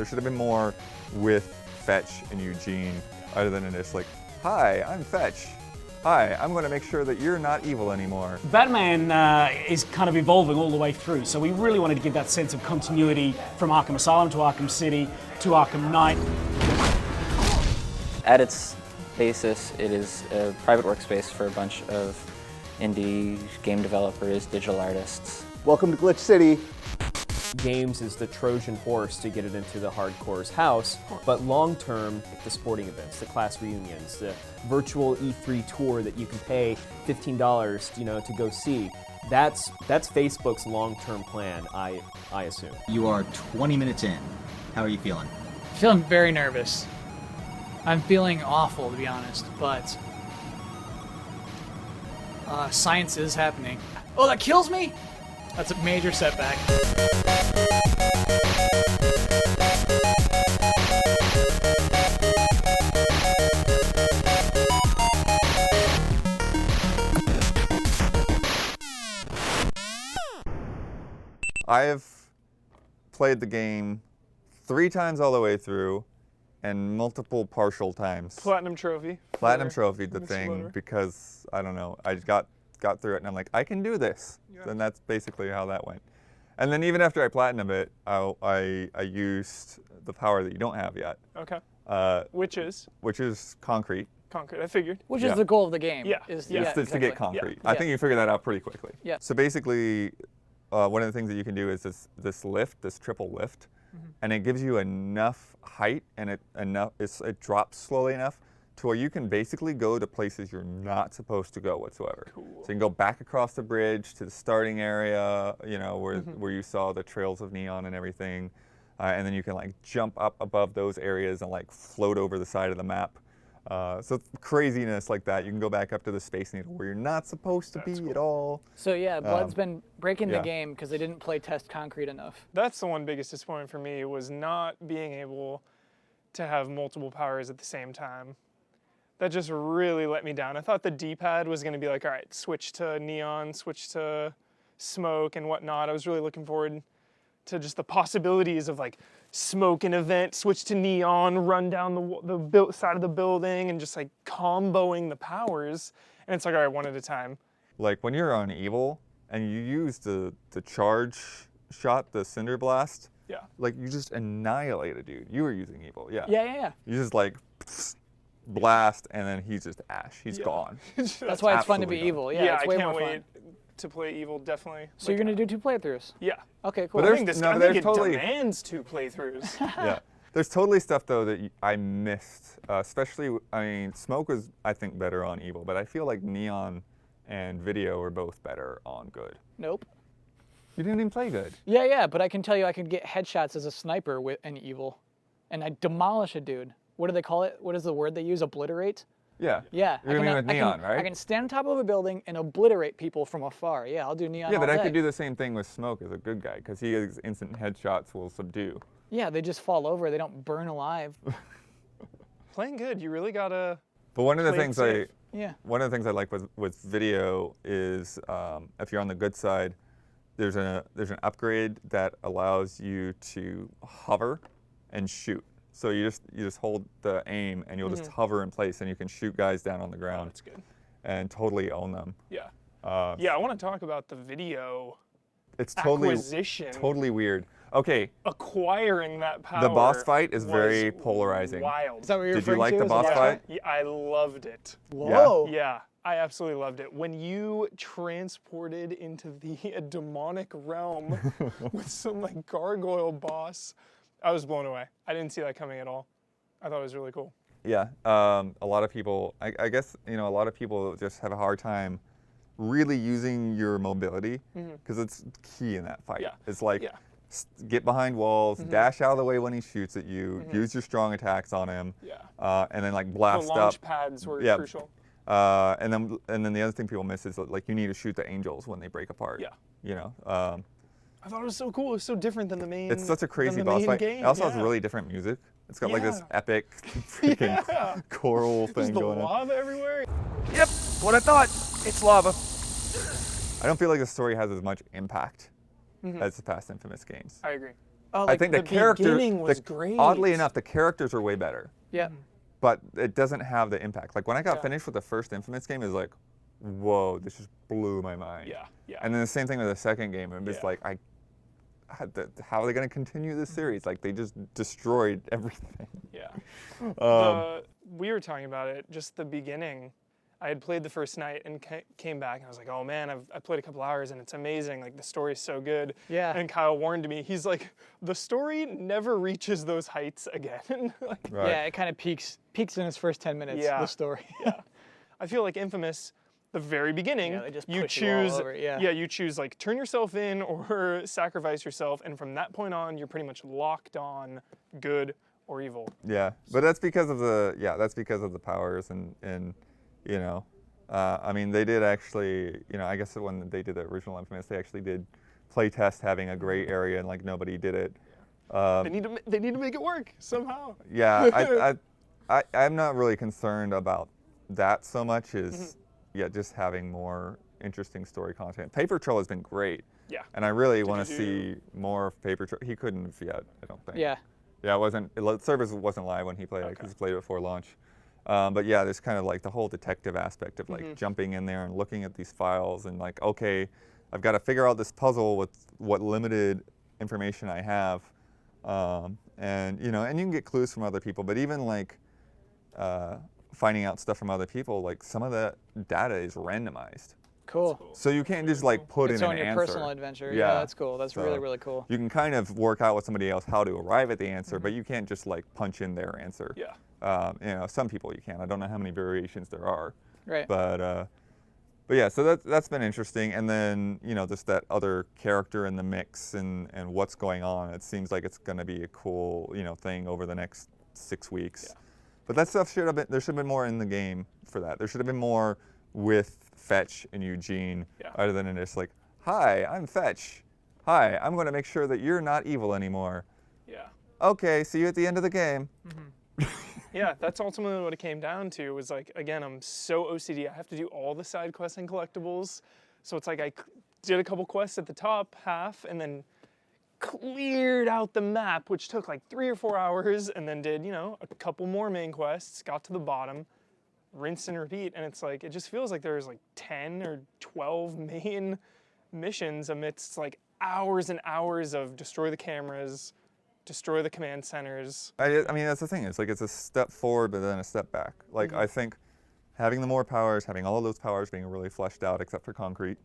There should have been more with Fetch and Eugene, other than just like, hi, I'm Fetch. Hi, I'm going to make sure that you're not evil anymore. Batman is kind of evolving all the way through, so we really wanted to give that sense of continuity from Arkham Asylum to Arkham City to Arkham Knight. At its basis, it is a private workspace for a bunch of indie game developers, digital artists. Welcome to Glitch City. Games is the Trojan horse to get it into the hardcore's house, but long-term, the sporting events, the class reunions, the virtual E3 tour that you can pay $15, to go see. That's Facebook's long-term plan, I assume. You are 20 minutes in. How are you feeling? Feeling very nervous. I'm feeling awful, to be honest, but science is happening. Oh, that kills me? That's a major setback. I have played the game 3 times all the way through and multiple partial times. Platinum trophy. Platinum trophy, the Mr. thing, Loader. because, I don't know, I got through it and I'm like, I can do this. Yeah. And that's basically how that went. And then even after I platinumed it, I used the power that you don't have yet. Okay. Which is? Which is concrete. Concrete, I figued. Which Yeah. is the goal of the game. Yeah. Is Yeah. It's to exactly. get concrete. Yeah. I think you figured that out pretty quickly. Yeah. So basically, one of the things that you can do is this lift, this triple lift, and it gives you enough height and it drops slowly enough to where you can basically go to places you're not supposed to go whatsoever. Cool. So you can go back across the bridge to the starting area, where you saw the trails of neon and everything, and then you can like jump up above those areas and like float over the side of the map. So craziness like that. You can go back up to the Space Needle where you're not supposed to be at all. So yeah, Blood's been breaking yeah. the game because they didn't play test concrete enough. That's the one biggest disappointment for me, was not being able to have multiple powers at the same time. That just really let me down. I thought the D-pad was going to be like, all right, switch to neon, switch to smoke and whatnot. I was really looking forward to just the possibilities of like smoke an event, switch to neon, run down the side of the building, and just like comboing the powers. And it's like, all right, one at a time. Like when you're on evil and you use the charge shot, the Cinder Blast, Yeah. like you just annihilate a dude. You were using evil, yeah. Yeah. You just like blast and then he's just ash. He's Yeah. gone. That's why it's fun to be absolutely gone. evil. Yeah, it's way I can't more wait fun. to play evil, definitely. So you're gonna do 2 playthroughs? Yeah. Okay, cool. But I there's- think this no, I there's think it totally- demands 2 playthroughs. Yeah. There's totally stuff though that I missed, especially, Smoke was I think better on evil, but I feel like Neon and Video were both better on good. Nope. You didn't even play good. Yeah, but I can tell you I could get headshots as a sniper with an evil, and I demolish a dude. What do they call it? What is the word they use? Obliterate? Yeah. Yeah. You're gonna with Neon, right? I can stand on top of a building and obliterate people from afar. Yeah, I'll do Neon Yeah, all but I day. could do the same thing with Smoke as a good guy, because he has instant headshots will subdue. Yeah, they just fall over. They don't burn alive. Playing good, you really gotta. But one of the Play it things safe. Yeah. One of the things I like with Video is if you're on the good side, there's an upgrade that allows you to hover and shoot. So you just hold the aim and you'll just hover in place and you can shoot guys down on the ground. That's good. And totally own them. Yeah. I want to talk about the video It's acquisition. totally weird. Okay, Acquiring that power. the boss fight is was very polarizing. Wild. Is that what you're Did you referring like to the as a boss fight? Yeah, I loved it. Whoa. Yeah, I absolutely loved it. When you transported into the demonic realm with some like gargoyle boss, I was blown away. I didn't see that coming at all. I thought it was really cool. Yeah, a lot of people, I guess, a lot of people just have a hard time really using your mobility because it's key in that fight. Yeah. It's like, Yeah. Get behind walls, dash out of the way when he shoots at you, use your strong attacks on him, Yeah. and then like The blast launch up. pads were Yeah. crucial. And then the other thing people miss is like you need to shoot the angels when they break apart. Yeah. I thought it was so cool. It was so different than the main. It's such a than crazy the boss main fight. Game. It also has Yeah. really different music. It's got like this Yeah. epic freaking Yeah. choral There's thing the going on. lava everywhere. Yep, what I thought. It's lava. I don't feel like the story has as much impact as the past Infamous games. I agree. Oh, I like think the beginning was great. Oddly enough, the characters are way better, yeah. but it doesn't have the impact. Like when I got Yeah. finished with the first Infamous game, it was like, whoa, this just blew my mind. Yeah, yeah. And then the same thing with the second game. I'm just Yeah. like, how are they going to continue this series? Like they just destroyed everything. Yeah. Um, We were talking about it, just the beginning. I had played the first night and came back and I was like, oh man, I played a couple hours and it's amazing. Like the story's so good. Yeah. And Kyle warned me, he's like, the story never reaches those heights again. Like, right. Yeah, it kind of peaks in its first 10 minutes. Yeah. The story. yeah. I feel like Infamous, the very beginning, Yeah, they just you push you all choose, over it, yeah. you choose like turn yourself in or sacrifice yourself, and from that point on, you're pretty much locked on good or evil. Yeah, but that's because of the powers and you know, I mean they did actually, you know, I guess when they did the original Infamous, they actually did play test having a gray area and like nobody did it. They need to make it work somehow. Yeah, I'm not really concerned about that so much as just having more interesting story content. Paper Trail has been great. Yeah. And I really want you to see more of Paper Trail. He couldn't have yet, I don't think. Yeah. Yeah, the service wasn't live when he played it because he played it before launch. But yeah, there's kind of like the whole detective aspect of like jumping in there and looking at these files and like, okay, I've got to figure out this puzzle with what limited information I have. And you know, and you can get clues from other people, but even like finding out stuff from other people, like some of the data is randomized. Cool. So you can't just like put It's in on an your answer. personal adventure. Yeah. Yeah, that's cool. That's So really, really cool. You can kind of work out with somebody else how to arrive at the answer, but you can't just like punch in their answer. Yeah. You know, some people you can. I don't know how many variations there are. Right. But yeah, so that's been interesting. And then you know, just that other character in the mix and what's going on. It seems like it's going to be a cool thing over the next 6 weeks. Yeah. But that stuff should have been. There should have been more in the game for that. There should have been more with Fetch and Eugene, other than just like, hi, I'm Fetch. Hi, I'm going to make sure that you're not evil anymore. Yeah. Okay, see you at the end of the game. Yeah, that's ultimately what it came down to. Was like, again, I'm so OCD. I have to do all the side quests and collectibles. So it's like I did a couple quests at the top half and then cleared out the map, which took like 3 or 4 hours, and then did, a couple more main quests, got to the bottom, rinse and repeat. And it's like, it just feels like there's like 10 or 12 main missions amidst like hours and hours of destroy the cameras, destroy the command centers. I mean, that's the thing. It's like it's a step forward, but then a step back. Like I think having the more powers, having all of those powers being really fleshed out, except for concrete,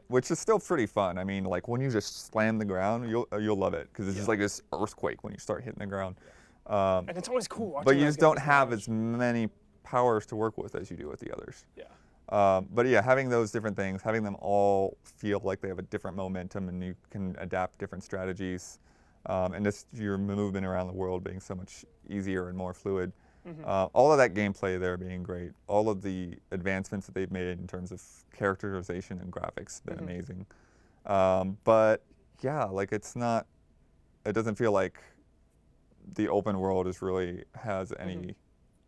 which is still pretty fun. I mean, like when you just slam the ground, you'll love it because it's just like this earthquake when you start hitting the ground. And it's always cool watching. But you those just don't guys have launch. as many powers to work with as you do with the others. Yeah. But yeah, having those different things, having them all feel like they have a different momentum and you can adapt different strategies, and just your movement around the world being so much easier and more fluid. All of that gameplay there being great. All of the advancements that they've made in terms of characterization and graphics have been amazing. But yeah, like it doesn't feel like the open world has any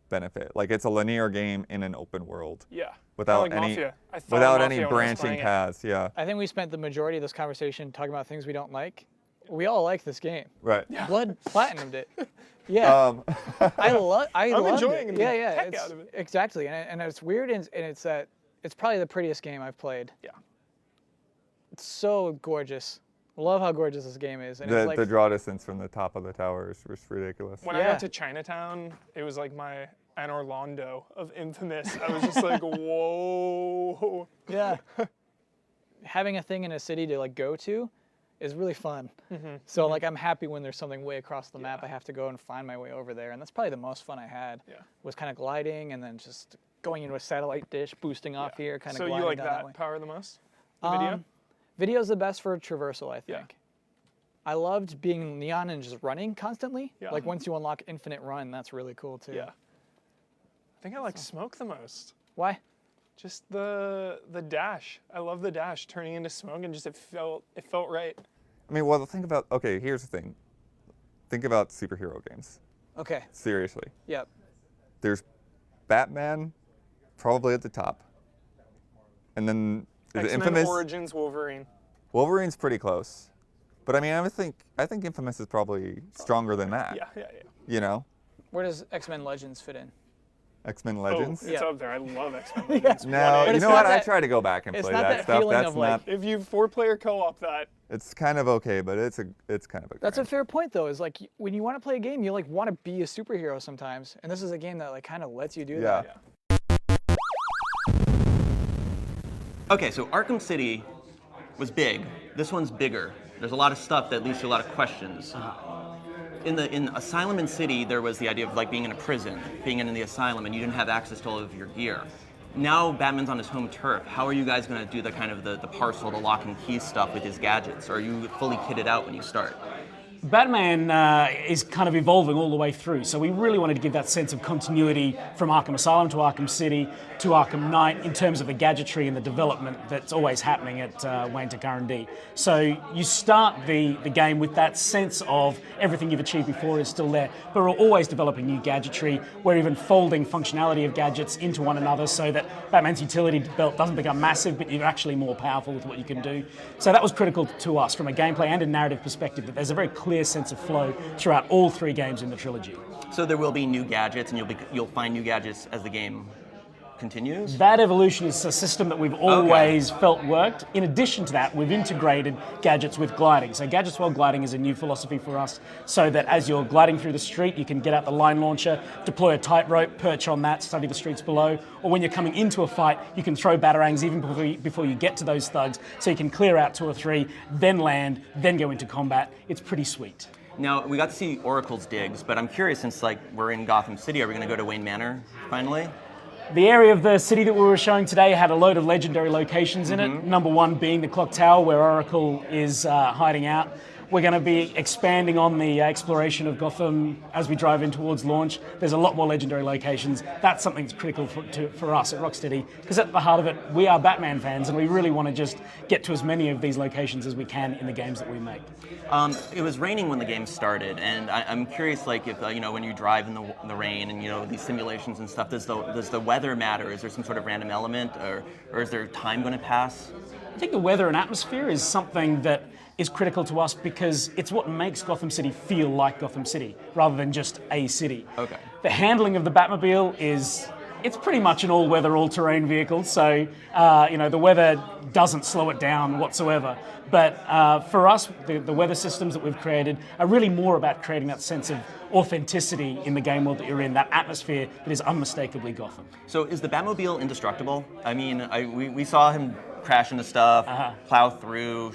benefit. Like it's a linear game in an open world. Yeah. Without Kinda like any Mafia. I thought without of any Mafia when I was branching playing it. paths. Yeah. I think we spent the majority of this conversation talking about things we don't like. We all like this game. Right. Blood platinumed it. Yeah. I loved enjoying it. the Yeah, heck it's, out of it. exactly. And it's weird, and it's that it's probably the prettiest game I've played. Yeah. It's so gorgeous. I love how gorgeous this game is. And The, it's like, the draw distance from the top of the tower is just ridiculous. When I Yeah. got to Chinatown, it was like my An Orlando of Infamous. I was just like, whoa. yeah. Having a thing in a city to like go to is really fun. So like I'm happy when there's something way across the map I have to go and find my way over there, and that's probably the most fun I had. Yeah. Was kind of gliding and then just going into a satellite dish, boosting off here, kind of So gliding you like down that way. power the most? The video? Video's the best for traversal, I think. Yeah. I loved being neon and just running constantly. Yeah. Like once you unlock infinite run, that's really cool too. Yeah. I think I like smoke the most. Why? Just the dash. I love the dash turning into smoke, and just it felt right. I mean, well, here's the thing. Think about superhero games. Okay. Seriously. Yep. There's Batman, probably at the top. And then is it X-Men Infamous? Origins Wolverine. Wolverine's pretty close. But I mean, I think Infamous is probably stronger than that. Yeah. You know? Where does X-Men Legends fit in? X-Men Legends? Oh, it's Yeah. up there. I love X-Men Legends. No, But you it's know not what? I that- try to go back and it's play not that that stuff. feeling That's of, like, not. If you 4-player co-op that, It's kind of okay, but it's kind of a. That's a grind. fair point, though. Is like when you want to play a game, you like want to be a superhero sometimes, and this is a game that like kind of lets you do Yeah. that. Okay, so Arkham City was big. This one's bigger. There's a lot of stuff that leads to a lot of questions. In Asylum and City, there was the idea of like being in a prison, being in the asylum, and you didn't have access to all of your gear. Now Batman's on his home turf. How are you guys going to do the kind of the parcel, the lock and key stuff with his gadgets? Or are you fully kitted out when you start? Batman is kind of evolving all the way through, so we really wanted to give that sense of continuity from Arkham Asylum to Arkham City to Arkham Knight in terms of the gadgetry and the development that's always happening at Wayne to R&D. So you start the game with that sense of everything you've achieved before is still there, but we're always developing new gadgetry. We're even folding functionality of gadgets into one another so that Batman's utility belt doesn't become massive, but you're actually more powerful with what you can do. So that was critical to us from a gameplay and a narrative perspective, that there's a very clear sense of flow throughout all three games in the trilogy. So there will be new gadgets, and you'll find new gadgets as the game continues? That evolution is a system that we've always felt worked. In addition to that, we've integrated gadgets with gliding. So gadgets while gliding is a new philosophy for us, so that as you're gliding through the street, you can get out the line launcher, deploy a tightrope, perch on that, study the streets below, or when you're coming into a fight, you can throw batarangs even before you get to those thugs, so you can clear out 2 or 3, then land, then go into combat. It's pretty sweet. Now, we got to see Oracle's digs, but I'm curious, since like we're in Gotham City, are we going to go to Wayne Manor finally? The area of the city that we were showing today had a load of legendary locations in it. Number one being the Clock Tower, where Oracle is hiding out. We're going to be expanding on the exploration of Gotham as we drive in towards launch. There's a lot more legendary locations. That's something that's critical for us at Rocksteady, because at the heart of it, we are Batman fans, and we really want to just get to as many of these locations as we can in the games that we make. It was raining when the game started, and I'm curious, like, if when you drive in the rain and these simulations and stuff, does the weather matter? Is there some sort of random element, or is there time going to pass? I think the weather and atmosphere is something that is critical to us, because it's what makes Gotham City feel like Gotham City rather than just a city. Okay. The handling of the Batmobile it's pretty much an all-weather, all-terrain vehicle, so the weather doesn't slow it down whatsoever. But for us, the weather systems that we've created are really more about creating that sense of authenticity in the game world that you're in, that atmosphere that is unmistakably Gotham. So is the Batmobile indestructible? I mean, we saw him crash into stuff, plow through,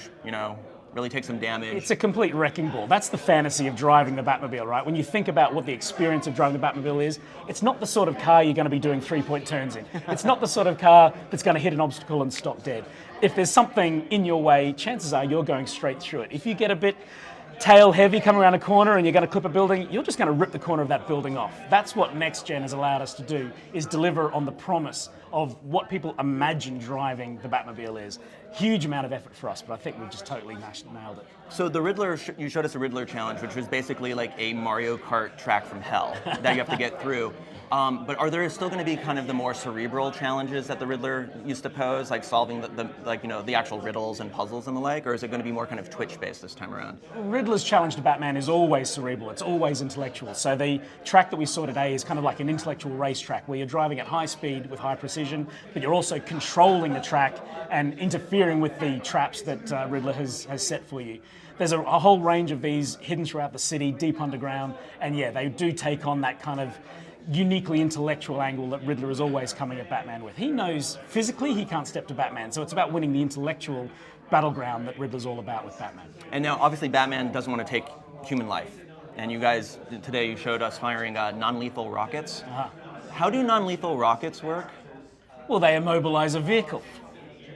really take some damage. It's a complete wrecking ball. That's the fantasy of driving the Batmobile, right? When you think about what the experience of driving the Batmobile is, it's not the sort of car you're going to be doing 3-point turns in. It's not the sort of car that's going to hit an obstacle and stop dead. If there's something in your way, chances are you're going straight through it. If you get a bit tail heavy coming around a corner and you're going to clip a building, you're just going to rip the corner of that building off. That's what Next Gen has allowed us to do, is deliver on the promise of what people imagine driving the Batmobile is. Huge amount of effort for us, but I think we've just totally nailed it. So the Riddler, you showed us a Riddler challenge, which was basically like a Mario Kart track from hell that you have to get through. But are there still going to be kind of the more cerebral challenges that the Riddler used to pose, like solving the actual riddles and puzzles and the like, or is it going to be more kind of Twitch-based this time around? Riddler's challenge to Batman is always cerebral, it's always intellectual. So the track that we saw today is kind of like an intellectual racetrack where you're driving at high speed with high precision, but you're also controlling the track and interfering with the traps that Riddler has set for you. There's a whole range of these hidden throughout the city, deep underground, and yeah, they do take on that kind of uniquely intellectual angle that Riddler is always coming at Batman with. He knows physically he can't step to Batman, so it's about winning the intellectual battleground that Riddler's all about with Batman. And now, obviously, Batman doesn't want to take human life. And you guys, today, you showed us firing non-lethal rockets. How do non-lethal rockets work? Well, they immobilize a vehicle.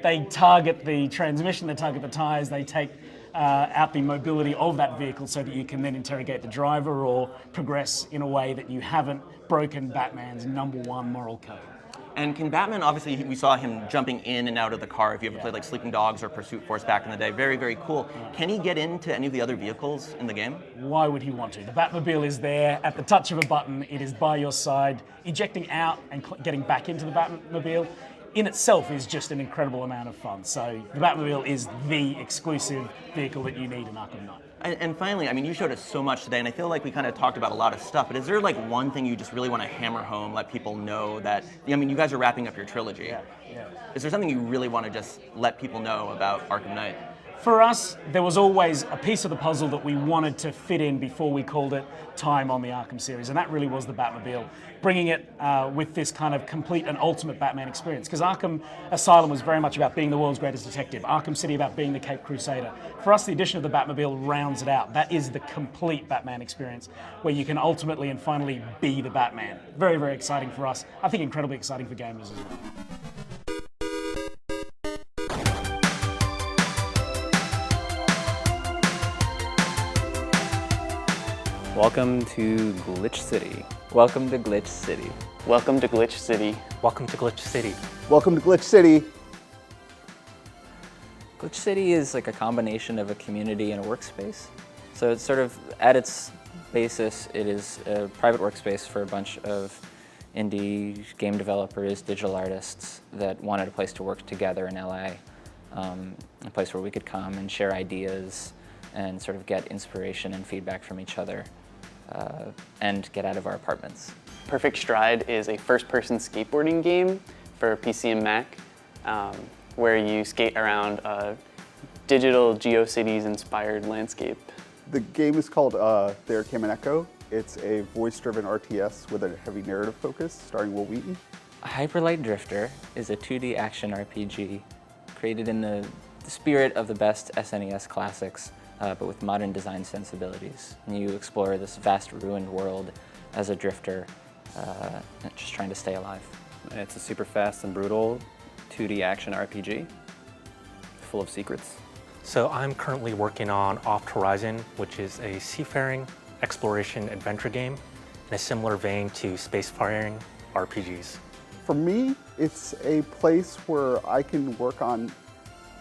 They target the transmission, they target the tires, they take out the mobility of that vehicle so that you can then interrogate the driver or progress in a way that you haven't broken Batman's #1 moral code. And can Batman, obviously, we saw him jumping in and out of the car. If you ever played like Sleeping Dogs or Pursuit Force back in the day, very, very cool. Can he get into any of the other vehicles in the game? Why would he want to? The Batmobile is there at the touch of a button. It is by your side. Ejecting out and getting back into the Batmobile in itself is just an incredible amount of fun. So the Batmobile is the exclusive vehicle that you need in Arkham Knight. And finally, I mean, you showed us so much today, and I feel like we kind of talked about a lot of stuff, but is there like one thing you just really want to hammer home, let people know that, I mean, you guys are wrapping up your trilogy. Yeah. Is there something you really want to just let people know about Arkham Knight? For us, there was always a piece of the puzzle that we wanted to fit in before we called it time on the Arkham series, and that really was the Batmobile, bringing it with this kind of complete and ultimate Batman experience. Because Arkham Asylum was very much about being the world's greatest detective, Arkham City about being the Caped Crusader. For us, the addition of the Batmobile rounds it out. That is the complete Batman experience, where you can ultimately and finally be the Batman. Very, very exciting for us. I think incredibly exciting for gamers as well. Welcome to Glitch City. Welcome to Glitch City. Welcome to Glitch City. Welcome to Glitch City. Welcome to Glitch City. Glitch City is like a combination of a community and a workspace. So it's sort of, at its basis, it is a private workspace for a bunch of indie game developers, digital artists that wanted a place to work together in LA. A place where we could come and share ideas and sort of get inspiration and feedback from each other. And get out of our apartments. Perfect Stride is a first-person skateboarding game for PC and Mac, where you skate around a digital GeoCities-inspired landscape. The game is called There Came an Echo. It's a voice-driven RTS with a heavy narrative focus, starring Will Wheaton. Hyperlight Drifter is a 2D action RPG created in the spirit of the best SNES classics, but with modern design sensibilities. And you explore this vast ruined world as a drifter, just trying to stay alive. It's a super fast and brutal 2D action RPG, full of secrets. So I'm currently working on Off Horizon, which is a seafaring exploration adventure game in a similar vein to spacefaring RPGs. For me, it's a place where I can work on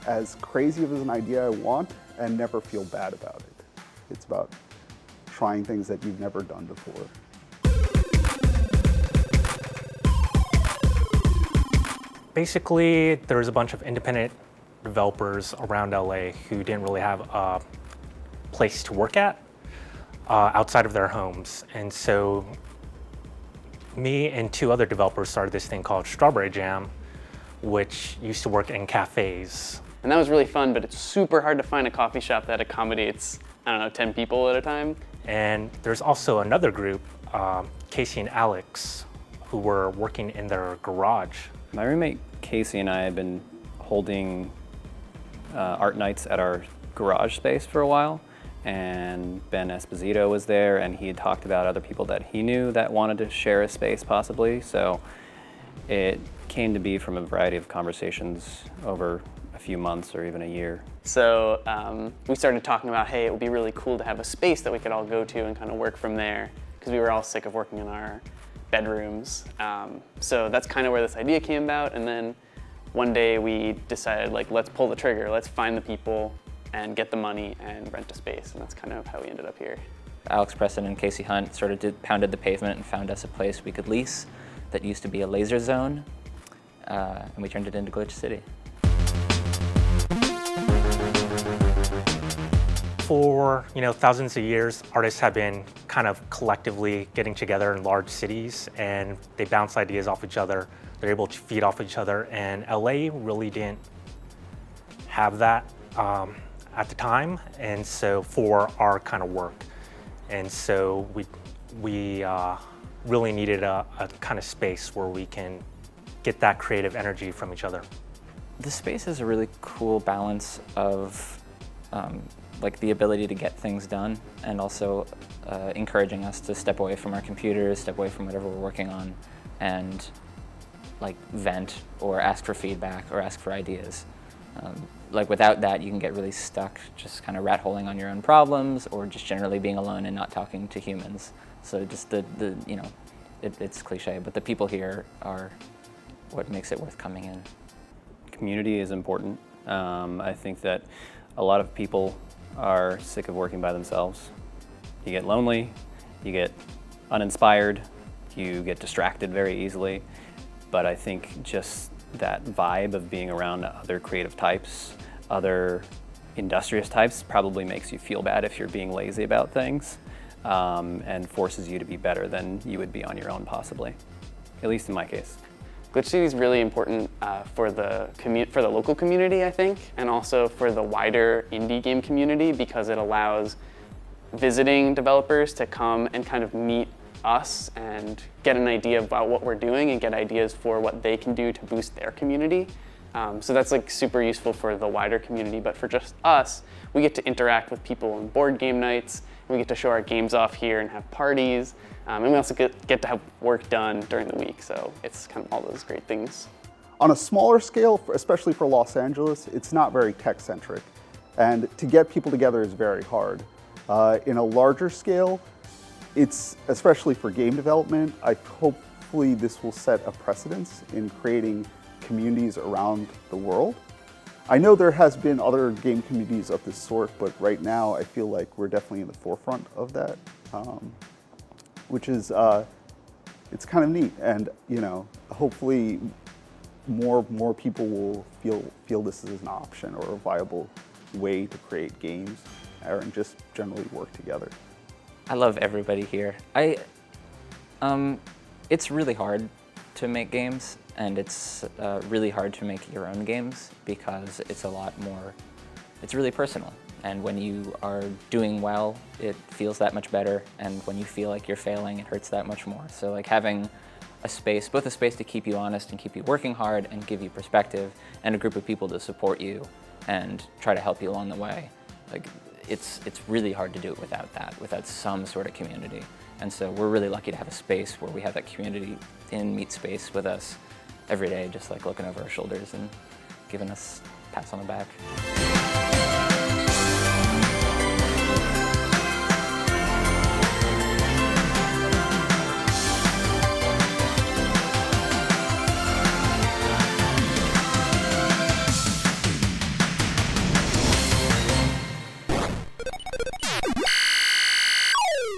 as crazy of an idea I want and never feel bad about it. It's about trying things that you've never done before. Basically, there's a bunch of independent developers around LA who didn't really have a place to work at outside of their homes. And so me and two other developers started this thing called Strawberry Jam, which used to work in cafes. And that was really fun, but it's super hard to find a coffee shop that accommodates, I don't know, 10 people at a time. And there's also another group, Casey and Alex, who were working in their garage. My roommate Casey and I have been holding art nights at our garage space for a while, and Ben Esposito was there, and he had talked about other people that he knew that wanted to share a space possibly. So it came to be from a variety of conversations over a few months or even a year. So we started talking about, hey, it would be really cool to have a space that we could all go to and kind of work from there, because we were all sick of working in our bedrooms. So that's kind of where this idea came about. And then one day we decided, like, let's pull the trigger, let's find the people and get the money and rent a space. And that's kind of how we ended up here. Alex Preston and Casey Hunt sort of pounded the pavement and found us a place we could lease that used to be a laser zone, and we turned it into Glitch City. For thousands of years, artists have been kind of collectively getting together in large cities, and they bounce ideas off each other. They're able to feed off each other, and LA really didn't have that at the time, and so for our kind of work. And so we really needed a kind of space where we can get that creative energy from each other. The space is a really cool balance of like the ability to get things done, and also encouraging us to step away from our computers, step away from whatever we're working on, and like vent or ask for feedback or ask for ideas. Like without that, you can get really stuck just kind of rat holing on your own problems, or just generally being alone and not talking to humans. So just it's cliche, but the people here are what makes it worth coming in. Community is important. I think that a lot of people are sick of working by themselves. You get lonely, you get uninspired, you get distracted very easily. But I think just that vibe of being around other creative types, other industrious types, probably makes you feel bad if you're being lazy about things, and forces you to be better than you would be on your own, possibly. At least in my case. Glitch City is really important for the local community, I think, and also for the wider indie game community, because it allows visiting developers to come and kind of meet us and get an idea about what we're doing and get ideas for what they can do to boost their community. So that's like super useful for the wider community, but for just us, we get to interact with people on board game nights, we get to show our games off here and have parties, and we also get to have work done during the week, so it's kind of all those great things. On a smaller scale, especially for Los Angeles, it's not very tech-centric, and to get people together is very hard. In a larger scale, it's, especially for game development, hopefully this will set a precedence in creating communities around the world. I know there has been other game communities of this sort, but right now I feel like we're definitely in the forefront of that, which is, it's kind of neat. And hopefully more people will feel this is an option or a viable way to create games and just generally work together. I love everybody here. It's really hard to make games, and it's really hard to make your own games because it's it's really personal. And when you are doing well, it feels that much better. And when you feel like you're failing, it hurts that much more. So like having a space, both a space to keep you honest and keep you working hard and give you perspective, and a group of people to support you and try to help you along the way. Like it's really hard to do it without some sort of community. And so we're really lucky to have a space where we have that community in Meet Space with us every day, just like looking over our shoulders and giving us pats on the back.